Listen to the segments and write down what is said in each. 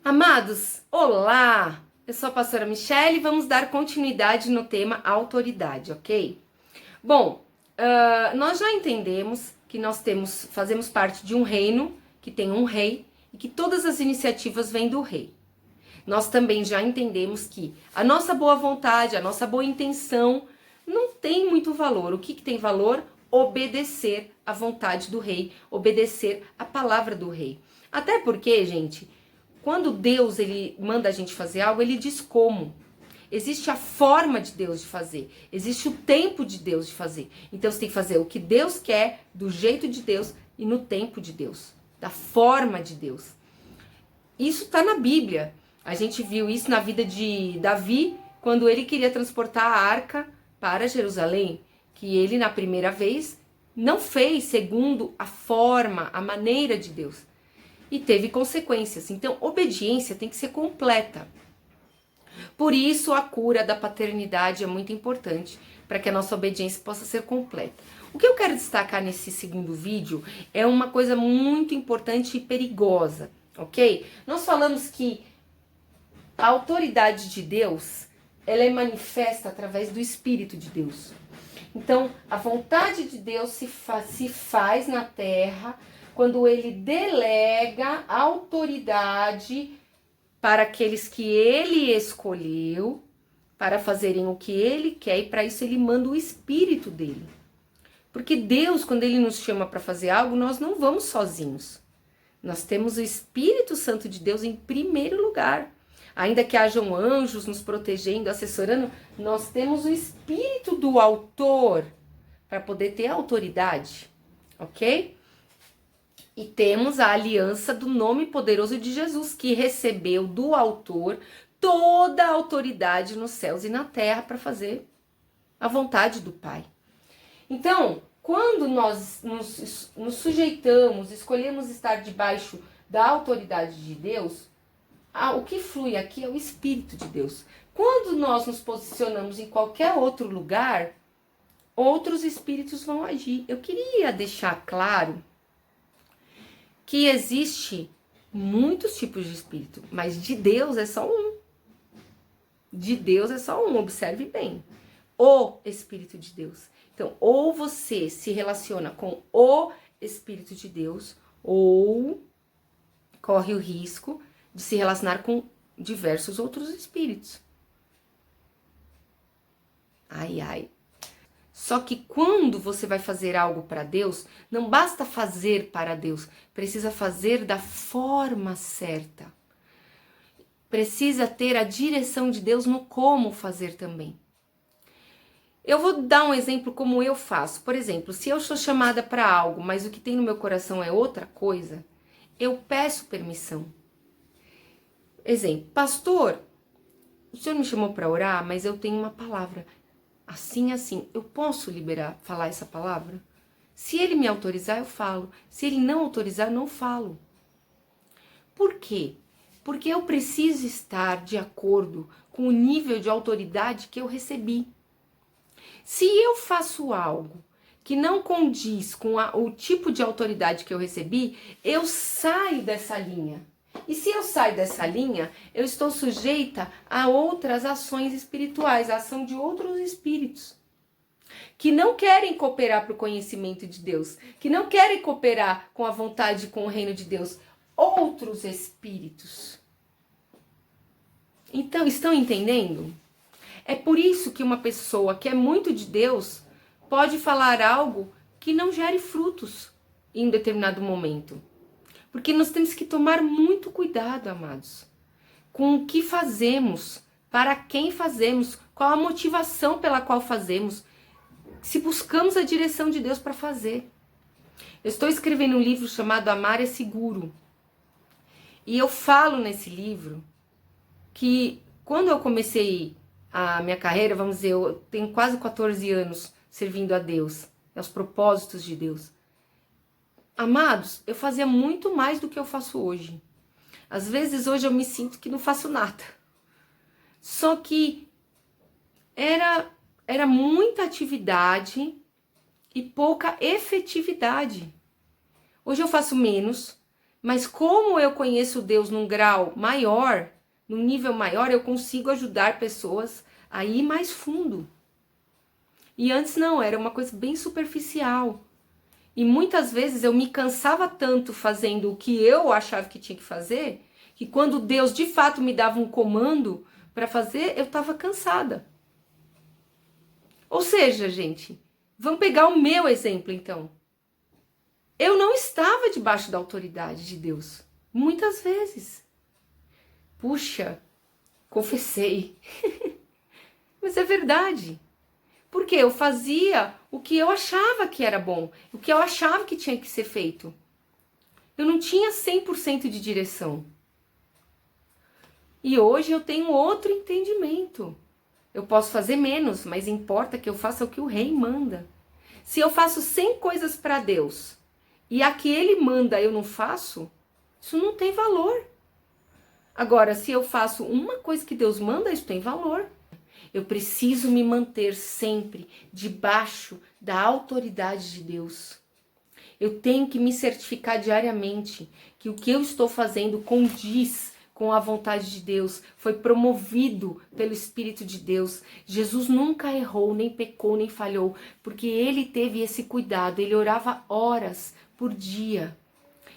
Amados, olá! Eu sou a pastora Michele e vamos dar continuidade no tema autoridade, ok? Bom, nós já entendemos que fazemos parte de um reino que tem um rei e que todas as iniciativas vêm do rei. Nós também já entendemos que a nossa boa vontade, a nossa boa intenção não tem muito valor. O que tem valor? Obedecer à vontade do rei, obedecer à palavra do rei. Até porque, gente, quando Deus ele manda a gente fazer algo, ele diz como. Existe a forma de Deus de fazer, existe o tempo de Deus de fazer. Então você tem que fazer o que Deus quer, do jeito de Deus e no tempo de Deus, da forma de Deus. Isso está na Bíblia. A gente viu isso na vida de Davi, quando ele queria transportar a arca para Jerusalém, que ele na primeira vez não fez segundo a forma, a maneira de Deus. E teve consequências. Então, obediência tem que ser completa. Por isso, a cura da paternidade é muito importante, para que a nossa obediência possa ser completa. O que eu quero destacar nesse segundo vídeo é uma coisa muito importante e perigosa, ok? Nós falamos que a autoridade de Deus, ela é manifesta através do Espírito de Deus. Então, a vontade de Deus se faz na terra quando ele delega autoridade para aqueles que ele escolheu para fazerem o que ele quer, e para isso ele manda o Espírito dele. Porque Deus, quando ele nos chama para fazer algo, nós não vamos sozinhos. Nós temos o Espírito Santo de Deus em primeiro lugar. Ainda que hajam anjos nos protegendo, assessorando, nós temos o Espírito do Autor para poder ter autoridade, ok? E temos a aliança do nome poderoso de Jesus, que recebeu do Autor toda a autoridade nos céus e na terra para fazer a vontade do Pai. Então, quando nós nos sujeitamos, escolhemos estar debaixo da autoridade de Deus, o que flui aqui é o Espírito de Deus. Quando nós nos posicionamos em qualquer outro lugar, outros espíritos vão agir. Eu queria deixar claro que existe muitos tipos de espírito, mas de Deus é só um. De Deus é só um, observe bem. O Espírito de Deus. Então, ou você se relaciona com o Espírito de Deus, ou corre o risco de se relacionar com diversos outros espíritos. Ai, ai. Só que quando você vai fazer algo para Deus, não basta fazer para Deus, precisa fazer da forma certa. Precisa ter a direção de Deus no como fazer também. Eu vou dar um exemplo como eu faço. Por exemplo, se eu sou chamada para algo, mas o que tem no meu coração é outra coisa, eu peço permissão. Exemplo, pastor, o senhor me chamou para orar, mas eu tenho uma palavra. Assim, eu posso falar essa palavra? Se ele me autorizar, eu falo. Se ele não autorizar, eu não falo. Por quê? Porque eu preciso estar de acordo com o nível de autoridade que eu recebi. Se eu faço algo que não condiz com o tipo de autoridade que eu recebi, eu saio dessa linha. E se eu saio dessa linha, eu estou sujeita a outras ações espirituais, a ação de outros espíritos, que não querem cooperar para o conhecimento de Deus, que não querem cooperar com a vontade, com o reino de Deus. Outros espíritos. Então, estão entendendo? É por isso que uma pessoa que é muito de Deus pode falar algo que não gere frutos em um determinado momento. Porque nós temos que tomar muito cuidado, amados, com o que fazemos, para quem fazemos, qual a motivação pela qual fazemos, se buscamos a direção de Deus para fazer. Eu estou escrevendo um livro chamado Amar é Seguro. E eu falo nesse livro que quando eu comecei a minha carreira, vamos dizer, eu tenho quase 14 anos servindo a Deus, aos propósitos de Deus. Amados, eu fazia muito mais do que eu faço hoje. Às vezes hoje eu me sinto que não faço nada. Só que era muita atividade e pouca efetividade. Hoje eu faço menos, Mas como eu conheço Deus num grau maior, num nível maior, eu consigo ajudar pessoas a ir mais fundo. E antes não, era uma coisa bem superficial. E muitas vezes eu me cansava tanto fazendo o que eu achava que tinha que fazer, que quando Deus de fato me dava um comando para fazer, eu estava cansada. Ou seja, gente, vamos pegar o meu exemplo então. Eu não estava debaixo da autoridade de Deus. Muitas vezes. Puxa, confessei. Mas é verdade. Porque eu fazia o que eu achava que era bom, o que eu achava que tinha que ser feito. Eu não tinha 100% de direção. E hoje eu tenho outro entendimento. Eu posso fazer menos, mas importa que eu faça o que o rei manda. Se eu faço 100 coisas para Deus e a que ele manda eu não faço, isso não tem valor. Agora, se eu faço uma coisa que Deus manda, isso tem valor. Eu preciso me manter sempre debaixo da autoridade de Deus. Eu tenho que me certificar diariamente que o que eu estou fazendo condiz com a vontade de Deus, foi promovido pelo Espírito de Deus. Jesus nunca errou, nem pecou, nem falhou, porque ele teve esse cuidado, ele orava horas por dia.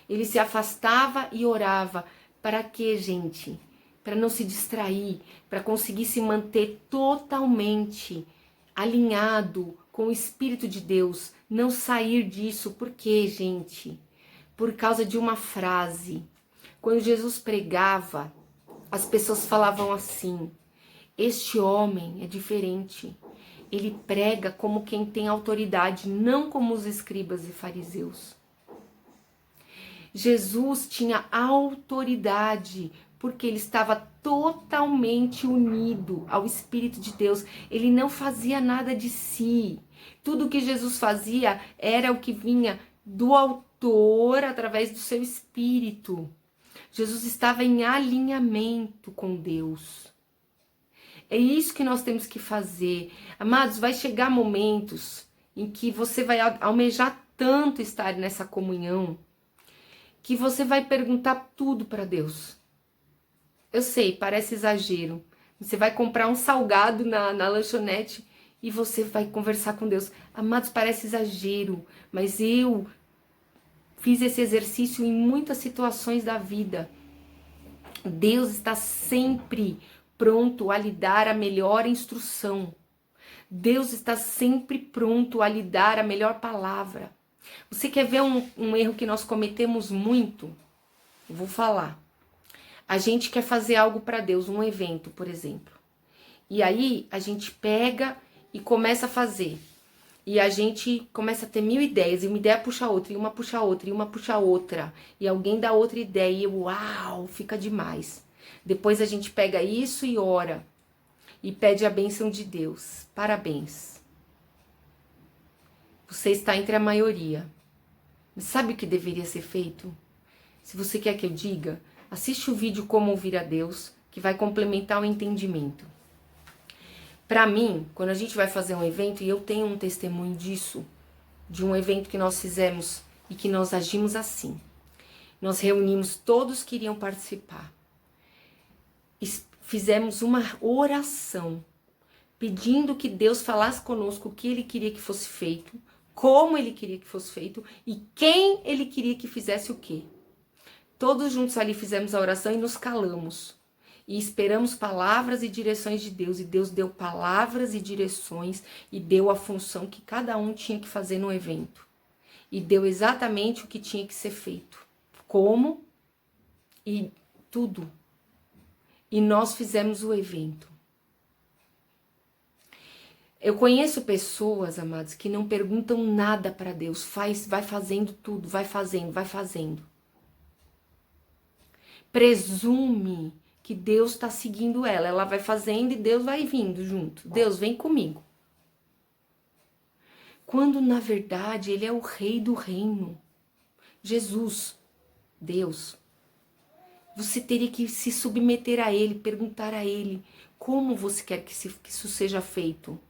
Ele se afastava e orava. Para quê, gente? Para não se distrair, para conseguir se manter totalmente alinhado com o Espírito de Deus, não sair disso. Por quê, gente? Por causa de uma frase. Quando Jesus pregava, as pessoas falavam assim: este homem é diferente. Ele prega como quem tem autoridade, não como os escribas e fariseus. Jesus tinha autoridade, porque ele estava totalmente unido ao Espírito de Deus. Ele não fazia nada de si. Tudo que Jesus fazia era o que vinha do autor através do seu Espírito. Jesus estava em alinhamento com Deus. É isso que nós temos que fazer. Amados, vai chegar momentos em que você vai almejar tanto estar nessa comunhão, que você vai perguntar tudo para Deus. Eu sei, parece exagero. Você vai comprar um salgado na lanchonete e você vai conversar com Deus. Amados, parece exagero, mas eu fiz esse exercício em muitas situações da vida. Deus está sempre pronto a lhe dar a melhor instrução. Deus está sempre pronto a lhe dar a melhor palavra. Você quer ver um erro que nós cometemos muito? Eu vou falar. A gente quer fazer algo para Deus, um evento, por exemplo. E aí a gente pega e começa a fazer. E a gente começa a ter 1000 ideias, e uma ideia puxa outra, e uma puxa outra, e uma puxa outra. E alguém dá outra ideia, e uau, fica demais. Depois a gente pega isso e ora. E pede a bênção de Deus. Parabéns. Você está entre a maioria. Mas sabe o que deveria ser feito? Se você quer que eu diga, assiste o vídeo Como Ouvir a Deus, que vai complementar o entendimento. Para mim, quando a gente vai fazer um evento, e eu tenho um testemunho disso, de um evento que nós fizemos e que nós agimos assim. Nós reunimos todos que iriam participar. Fizemos uma oração, pedindo que Deus falasse conosco o que Ele queria que fosse feito, como Ele queria que fosse feito e quem Ele queria que fizesse o quê. Todos juntos ali fizemos a oração e nos calamos. E esperamos palavras e direções de Deus. E Deus deu palavras e direções e deu a função que cada um tinha que fazer no evento. E deu exatamente o que tinha que ser feito. Como e tudo. E nós fizemos o evento. Eu conheço pessoas, amados, que não perguntam nada para Deus. Vai fazendo tudo, vai fazendo. Presume que Deus está seguindo ela. Ela vai fazendo e Deus vai vindo junto. Deus, vem comigo. Quando, na verdade, Ele é o rei do reino. Jesus, Deus. Você teria que se submeter a Ele, perguntar a Ele como você quer que isso seja feito.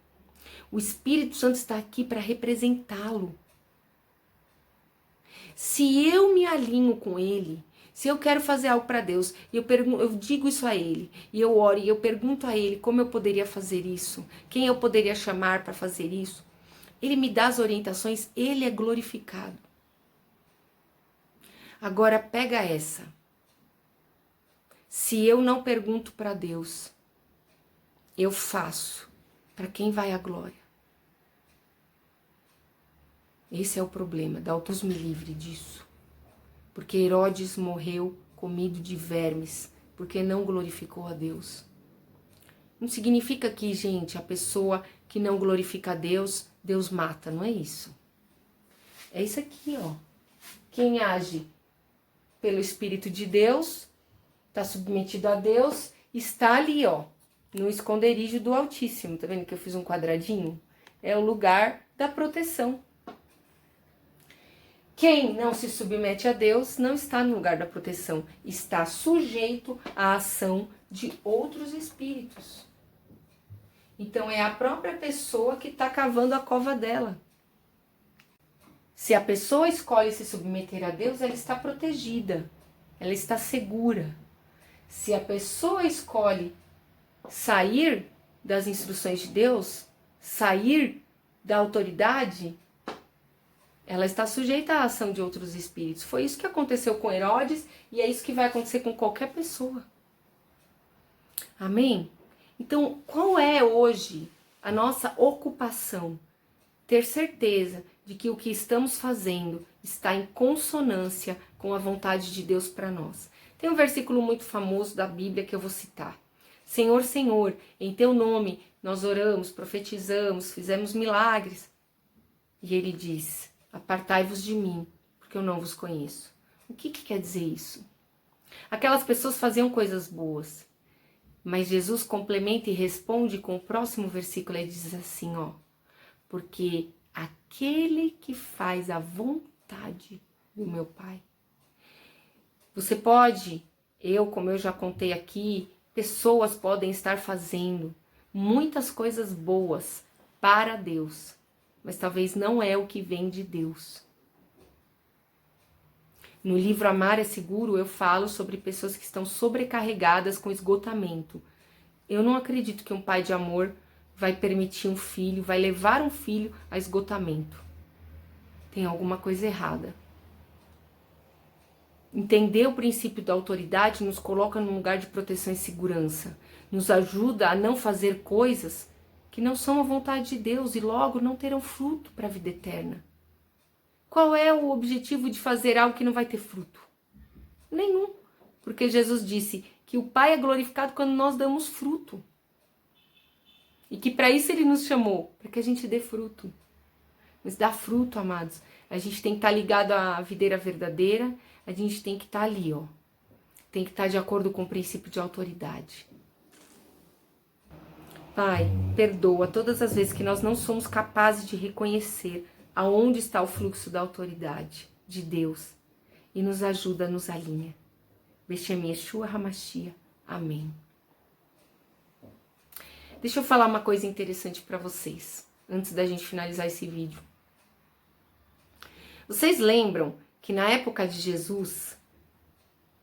O Espírito Santo está aqui para representá-lo. Se eu me alinho com ele, se eu quero fazer algo para Deus, eu digo isso a ele, e eu oro, e eu pergunto a ele como eu poderia fazer isso, quem eu poderia chamar para fazer isso, ele me dá as orientações, ele é glorificado. Agora pega essa. Se eu não pergunto para Deus, eu faço. Para quem vai a glória? Esse é o problema. Deus me livre disso. Porque Herodes morreu comido de vermes, porque não glorificou a Deus. Não significa que, gente, a pessoa que não glorifica a Deus, Deus mata. Não é isso. É isso aqui, ó. Quem age pelo Espírito de Deus, está submetido a Deus, está ali, ó, no esconderijo do Altíssimo. Tá vendo que eu fiz um quadradinho? É o lugar da proteção. Quem não se submete a Deus não está no lugar da proteção, está sujeito à ação de outros espíritos. Então é a própria pessoa que está cavando a cova dela. Se a pessoa escolhe se submeter a Deus, ela está protegida, ela está segura. Se a pessoa escolhe sair das instruções de Deus, sair da autoridade, ela está sujeita à ação de outros espíritos. Foi isso que aconteceu com Herodes e é isso que vai acontecer com qualquer pessoa. Amém? Então, qual é hoje a nossa ocupação? Ter certeza de que o que estamos fazendo está em consonância com a vontade de Deus para nós. Tem um versículo muito famoso da Bíblia que eu vou citar. Senhor, Senhor, em teu nome nós oramos, profetizamos, fizemos milagres. E ele diz: apartai-vos de mim, porque eu não vos conheço. O que quer dizer isso? Aquelas pessoas faziam coisas boas, mas Jesus complementa e responde com o próximo versículo. Ele diz assim, ó: porque aquele que faz a vontade do meu Pai. Você pode, como eu já contei aqui, pessoas podem estar fazendo muitas coisas boas para Deus, mas talvez não é o que vem de Deus. No livro Amar é Seguro, eu falo sobre pessoas que estão sobrecarregadas com esgotamento. Eu não acredito que um pai de amor vai permitir um filho, vai levar um filho a esgotamento. Tem alguma coisa errada. Entender o princípio da autoridade nos coloca num lugar de proteção e segurança. Nos ajuda a não fazer coisas que não são a vontade de Deus e logo não terão fruto para a vida eterna. Qual é o objetivo de fazer algo que não vai ter fruto? Nenhum. Porque Jesus disse que o Pai é glorificado quando nós damos fruto. E que para isso Ele nos chamou, para que a gente dê fruto. Mas dá fruto, amados. A gente tem que estar ligado à videira verdadeira, a gente tem que estar ali, ó. Tem que estar de acordo com o princípio de autoridade. Pai, perdoa todas as vezes que nós não somos capazes de reconhecer aonde está o fluxo da autoridade de Deus e nos ajuda, nos alinha. Beshem Yeshua Hamashia. Amém. Deixa eu falar uma coisa interessante para vocês, antes da gente finalizar esse vídeo. Vocês lembram que na época de Jesus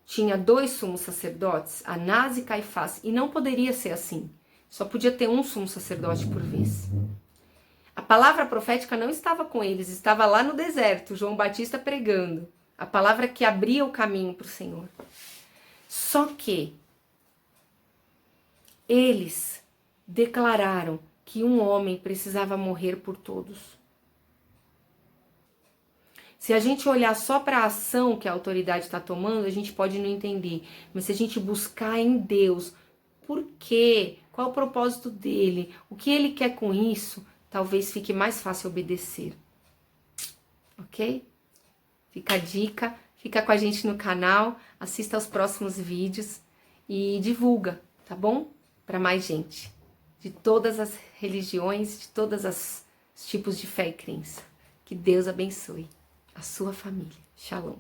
tinha 2 sumos sacerdotes, Anás e Caifás, e não poderia ser assim. Só podia ter um sumo sacerdote por vez. A palavra profética não estava com eles, estava lá no deserto, João Batista pregando. A palavra que abria o caminho para o Senhor. Só que eles declararam que um homem precisava morrer por todos. Se a gente olhar só para a ação que a autoridade está tomando, a gente pode não entender. Mas se a gente buscar em Deus, por quê? Qual o propósito dele? O que ele quer com isso? Talvez fique mais fácil obedecer. Ok? Fica a dica. Fica com a gente no canal. Assista aos próximos vídeos. E divulga, tá bom? Para mais gente. De todas as religiões, de todos os tipos de fé e crença. Que Deus abençoe a sua família. Shalom.